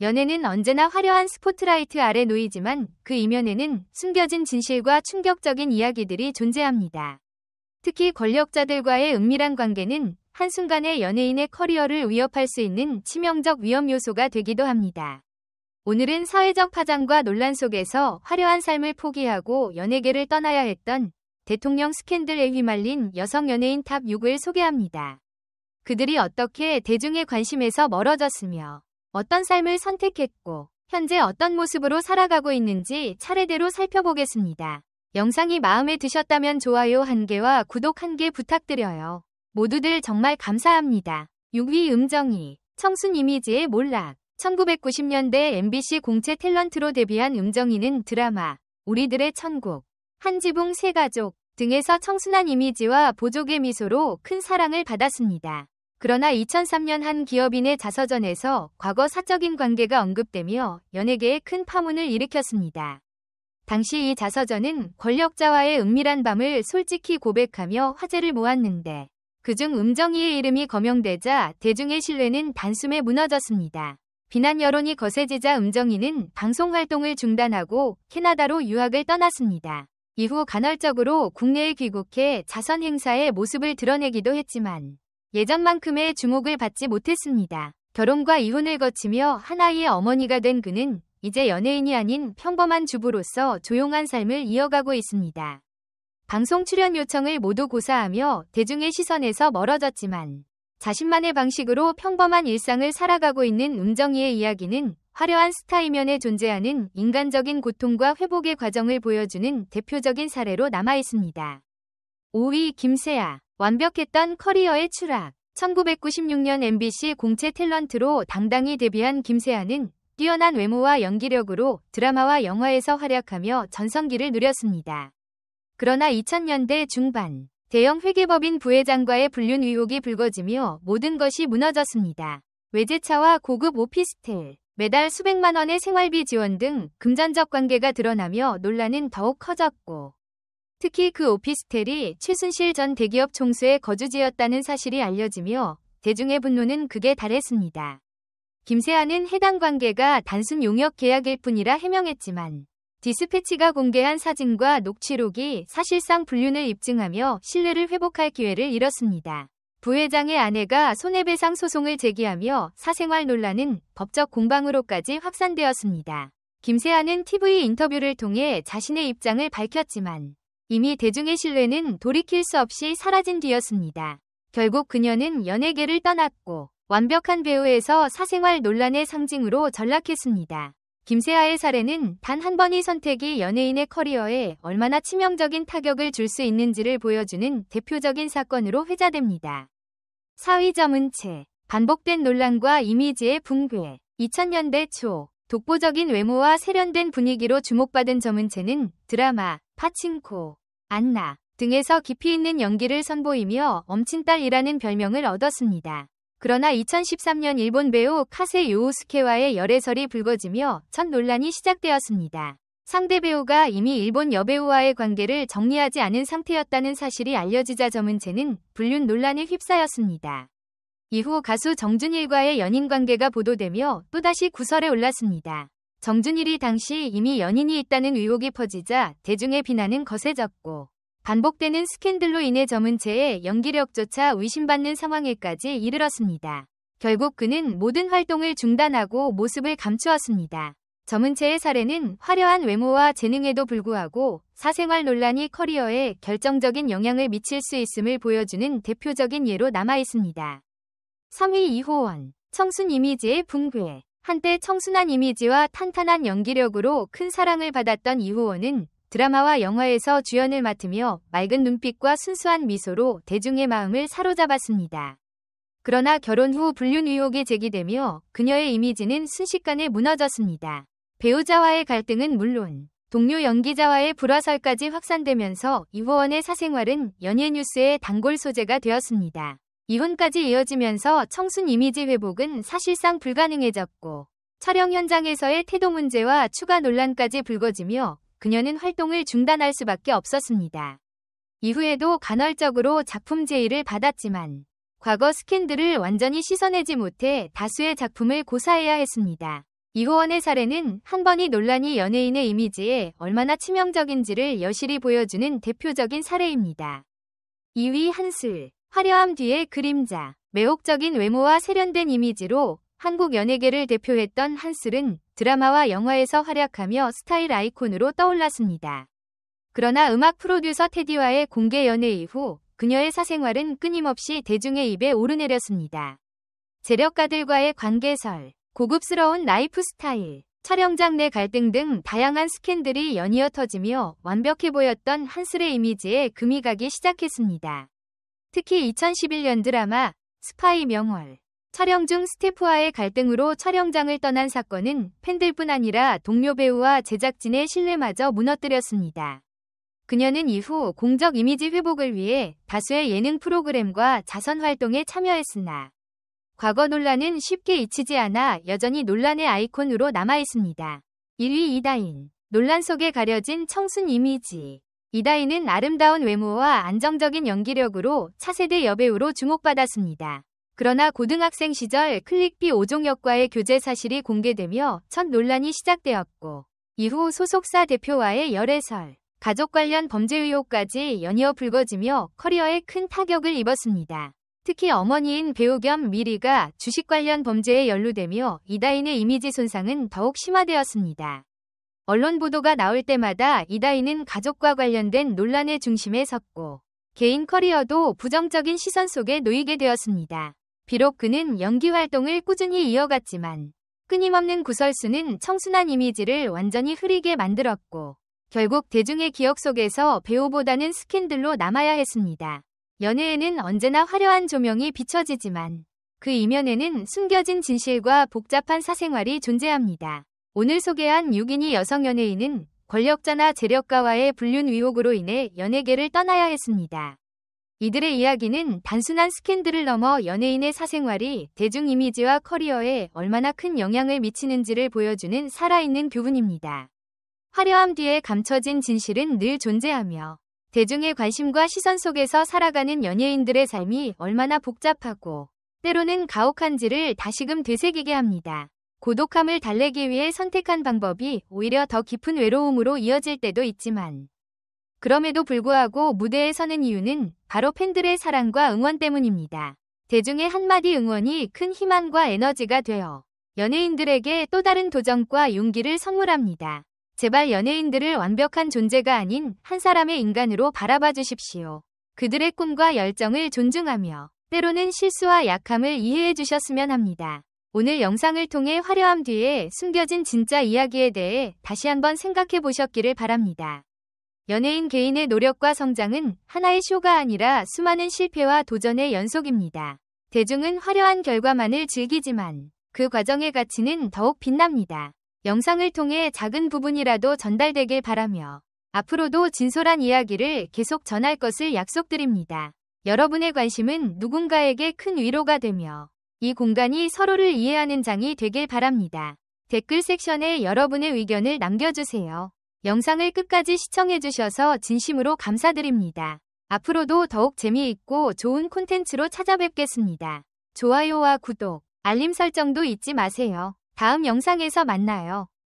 연애는 언제나 화려한 스포트라이트 아래 놓이지만 그 이면에는 숨겨진 진실과 충격적인 이야기들이 존재합니다. 특히 권력자들과의 은밀한 관계는 한순간에 연예인의 커리어를 위협할 수 있는 치명적 위험 요소가 되기도 합니다. 오늘은 사회적 파장과 논란 속에서 화려한 삶을 포기하고 연예계를 떠나야 했던 대통령 스캔들에 휘말린 여성 연예인 탑 6을 소개합니다. 그들이 어떻게 대중의 관심에서 멀어졌으며 어떤 삶을 선택했고 현재 어떤 모습으로 살아가고 있는지 차례대로 살펴보겠습니다. 영상이 마음에 드셨다면 좋아요 1개와 구독 1개 부탁드려요. 모두들 정말 감사합니다. 6위 음정희, 청순 이미지의 몰락. 1990년대 MBC 공채 탤런트로 데뷔한 음정희는 드라마 우리들의 천국, 한지붕 세가족 등에서 청순한 이미지와 보족의 미소로 큰 사랑을 받았습니다. 그러나 2003년 한 기업인의 자서전에서 과거 사적인 관계가 언급되며 연예계에 큰 파문을 일으켰습니다. 당시 이 자서전은 권력자와의 은밀한 밤을 솔직히 고백하며 화제를 모았는데 그중 음정희의 이름이 거명되자 대중의 신뢰는 단숨에 무너졌습니다. 비난 여론이 거세지자 음정희는 방송 활동을 중단하고 캐나다로 유학을 떠났습니다. 이후 간헐적으로 국내에 귀국해 자선 행사의 모습을 드러내기도 했지만 예전만큼의 주목을 받지 못했습니다. 결혼과 이혼을 거치며 한 아이의 어머니가 된 그는 이제 연예인이 아닌 평범한 주부로서 조용한 삶을 이어가고 있습니다. 방송 출연 요청을 모두 고사하며 대중의 시선에서 멀어졌지만 자신만의 방식으로 평범한 일상을 살아가고 있는 음정희의 이야기는 화려한 스타 이면에 존재하는 인간적인 고통과 회복의 과정을 보여주는 대표적인 사례로 남아있습니다. 5위 김세아, 완벽했던 커리어의 추락. 1996년 MBC 공채 탤런트로 당당히 데뷔한 김세아는 뛰어난 외모와 연기력으로 드라마와 영화에서 활약하며 전성기를 누렸습니다. 그러나 2000년대 중반 대형 회계법인 부회장과의 불륜 의혹이 불거지며 모든 것이 무너졌습니다. 외제차와 고급 오피스텔, 매달 수백만 원의 생활비 지원 등 금전적 관계가 드러나며 논란은 더욱 커졌고 특히 그 오피스텔이 최순실 전 대기업 총수의 거주지였다는 사실이 알려지며 대중의 분노는 극에 달했습니다. 김세아는 해당 관계가 단순 용역 계약일 뿐이라 해명했지만 디스패치가 공개한 사진과 녹취록이 사실상 불륜을 입증하며 신뢰를 회복할 기회를 잃었습니다. 부회장의 아내가 손해배상 소송을 제기하며 사생활 논란은 법적 공방으로까지 확산되었습니다. 김세아는 TV 인터뷰를 통해 자신의 입장을 밝혔지만 이미 대중의 신뢰는 돌이킬 수 없이 사라진 뒤였습니다. 결국 그녀는 연예계를 떠났고 완벽한 배우에서 사생활 논란의 상징으로 전락했습니다. 김세아의 사례는 단 한 번의 선택이 연예인의 커리어에 얼마나 치명적인 타격을 줄 수 있는지를 보여주는 대표적인 사건으로 회자됩니다. 4위 정은채, 반복된 논란과 이미지의 붕괴. 2000년대 초 독보적인 외모와 세련된 분위기로 주목받은 정은채는 드라마 파친코, 안나 등에서 깊이 있는 연기를 선보이며 엄친딸이라는 별명을 얻었습니다. 그러나 2013년 일본 배우 카세 요우스케와의 열애설이 불거지며 첫 논란이 시작되었습니다. 상대 배우가 이미 일본 여배우와의 관계를 정리하지 않은 상태였다는 사실이 알려지자 정은채는 불륜 논란에 휩싸였습니다. 이후 가수 정준일과의 연인 관계가 보도되며 또다시 구설에 올랐습니다. 정준일이 당시 이미 연인이 있다는 의혹이 퍼지자 대중의 비난은 거세졌고 반복되는 스캔들로 인해 정은채의 연기력조차 의심받는 상황에까지 이르렀습니다. 결국 그는 모든 활동을 중단하고 모습을 감추었습니다. 정은채의 사례는 화려한 외모와 재능에도 불구하고 사생활 논란이 커리어에 결정적인 영향을 미칠 수 있음을 보여주는 대표적인 예로 남아있습니다. 3위 이호원, 청순 이미지의 붕괴. 한때 청순한 이미지와 탄탄한 연기력으로 큰 사랑을 받았던 이호원은 드라마와 영화에서 주연을 맡으며 맑은 눈빛과 순수한 미소로 대중의 마음을 사로잡았습니다. 그러나 결혼 후 불륜 의혹이 제기되며 그녀의 이미지는 순식간에 무너졌습니다. 배우자와의 갈등은 물론 동료 연기자와의 불화설까지 확산되면서 이호원의 사생활은 연예 뉴스의 단골 소재가 되었습니다. 이혼까지 이어지면서 청순 이미지 회복은 사실상 불가능해졌고 촬영 현장에서의 태도 문제와 추가 논란까지 불거지며 그녀는 활동을 중단할 수밖에 없었습니다. 이후에도 간헐적으로 작품 제의를 받았지만 과거 스캔들을 완전히 씻어내지 못해 다수의 작품을 고사해야 했습니다. 이호원의 사례는 한 번이 논란이 연예인의 이미지에 얼마나 치명적인지를 여실히 보여주는 대표적인 사례입니다. 2위 한술, 화려함 뒤의 그림자. 매혹적인 외모와 세련된 이미지로 한국 연예계를 대표했던 한술은 드라마와 영화에서 활약하며 스타일 아이콘으로 떠올랐습니다. 그러나 음악 프로듀서 테디와의 공개 연애 이후 그녀의 사생활은 끊임없이 대중의 입에 오르내렸습니다. 재력가들과의 관계설, 고급스러운 라이프 스타일, 촬영장 내 갈등 등 다양한 스캔들이 연이어 터지며 완벽해 보였던 한술의 이미지에 금이 가기 시작했습니다. 특히 2011년 드라마 스파이 명월 촬영 중 스태프와의 갈등으로 촬영장을 떠난 사건은 팬들뿐 아니라 동료 배우와 제작진의 신뢰마저 무너뜨렸습니다. 그녀는 이후 공적 이미지 회복을 위해 다수의 예능 프로그램과 자선 활동에 참여했으나 과거 논란은 쉽게 잊히지 않아 여전히 논란의 아이콘으로 남아있습니다. 1위 이다인, 논란 속에 가려진 청순 이미지. 이다인은 아름다운 외모와 안정적인 연기력으로 차세대 여배우로 주목받았습니다. 그러나 고등학생 시절 클릭비 5종역과의 교제 사실이 공개되며 첫 논란이 시작되었고 이후 소속사 대표와의 열애설, 가족 관련 범죄 의혹까지 연이어 불거지며 커리어에 큰 타격을 입었습니다. 특히 어머니인 배우 겸 미리가 주식 관련 범죄에 연루되며 이다인의 이미지 손상은 더욱 심화되었습니다. 언론 보도가 나올 때마다 이다인은 가족과 관련된 논란의 중심에 섰고 개인 커리어도 부정적인 시선 속에 놓이게 되었습니다. 비록 그는 연기 활동을 꾸준히 이어갔지만 끊임없는 구설수는 청순한 이미지를 완전히 흐리게 만들었고 결국 대중의 기억 속에서 배우보다는 스캔들로 남아야 했습니다. 연애에는 언제나 화려한 조명이 비춰지지만 그 이면에는 숨겨진 진실과 복잡한 사생활이 존재합니다. 오늘 소개한 6인이 여성 연예인은 권력자나 재력가와의 불륜 의혹으로 인해 연예계를 떠나야 했습니다. 이들의 이야기는 단순한 스캔들을 넘어 연예인의 사생활이 대중 이미지와 커리어에 얼마나 큰 영향을 미치는지를 보여주는 살아있는 교훈입니다. 화려함 뒤에 감춰진 진실은 늘 존재하며 대중의 관심과 시선 속에서 살아가는 연예인들의 삶이 얼마나 복잡하고 때로는 가혹한지를 다시금 되새기게 합니다. 고독함을 달래기 위해 선택한 방법이 오히려 더 깊은 외로움으로 이어질 때도 있지만 그럼에도 불구하고 무대에 서는 이유는 바로 팬들의 사랑과 응원 때문입니다. 대중의 한마디 응원이 큰 희망과 에너지가 되어 연예인들에게 또 다른 도전과 용기를 선물합니다. 제발 연예인들을 완벽한 존재가 아닌 한 사람의 인간으로 바라봐 주십시오. 그들의 꿈과 열정을 존중하며 때로는 실수와 약함을 이해해 주셨으면 합니다. 오늘 영상을 통해 화려함 뒤에 숨겨진 진짜 이야기에 대해 다시 한번 생각해 보셨기를 바랍니다. 연예인 개인의 노력과 성장은 하나의 쇼가 아니라 수많은 실패와 도전의 연속입니다. 대중은 화려한 결과만을 즐기지만 그 과정의 가치는 더욱 빛납니다. 영상을 통해 작은 부분이라도 전달되길 바라며 앞으로도 진솔한 이야기를 계속 전할 것을 약속드립니다. 여러분의 관심은 누군가에게 큰 위로가 되며 이 공간이 서로를 이해하는 장이 되길 바랍니다. 댓글 섹션에 여러분의 의견을 남겨주세요. 영상을 끝까지 시청해주셔서 진심으로 감사드립니다. 앞으로도 더욱 재미있고 좋은 콘텐츠로 찾아뵙겠습니다. 좋아요와 구독, 알림 설정도 잊지 마세요. 다음 영상에서 만나요.